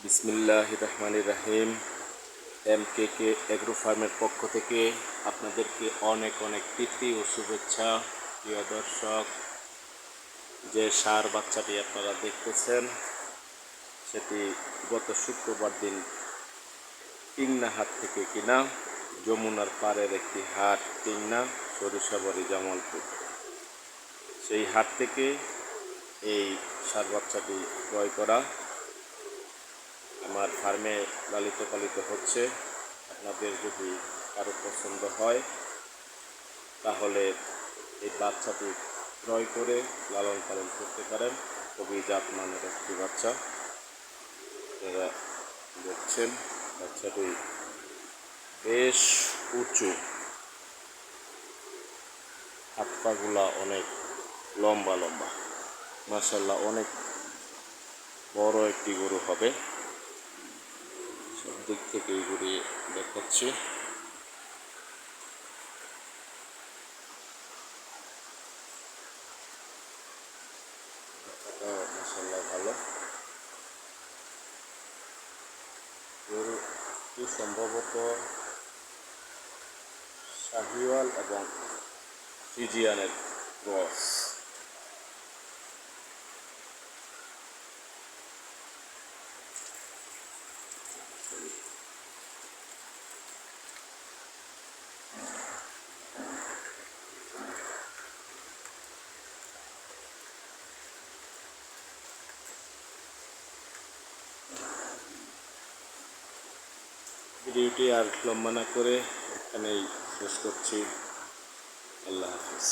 বিসমিল্লাহির রহমানির রহিম। MKK agro ফার্মের পক্ষ থেকে আপনাদেরকে অনেক অনেক প্রীতি ও শুভেচ্ছা। প্রিয় দর্শক, যে ষাঁড় বাচ্চাটি আপনারা দেখতেছেন সেটি গত শুক্রবার দিন টিংনা হাট থেকে কিনা, যমুনার পাড়ের একটি হাট টিংনা, সরিষাবাড়ি, জামালপুর। সেই হাট থেকে এই ষাঁড় বাচ্চাটি ক্রয় করা আমার ফার্মে লালিত পালিত হচ্ছে। আপনাদের যদি কারো পছন্দ হয় তাহলে এই বাচ্চাটি ক্রয় করে লালন পালন করতে পারেন। খুবই জাতমানের একটি বাচ্চা। আপনারা দেখছেন বাচ্চাটি বেশ উঁচু, হাত পাগুলা অনেক লম্বা লম্বা, মাশাআল্লাহ অনেক বড় একটি গরু হবে। সব দিক থেকে এই গরু দেখাচ্ছি। মাশাআল্লাহ ভালো গরুটি, সম্ভবত শাহিওয়াল এবং ফ্রিজিয়ানের ক্রস। ভিডিওটি আর লম্বা না করে এখানেই শেষ করছি। আল্লাহ হাফিজ।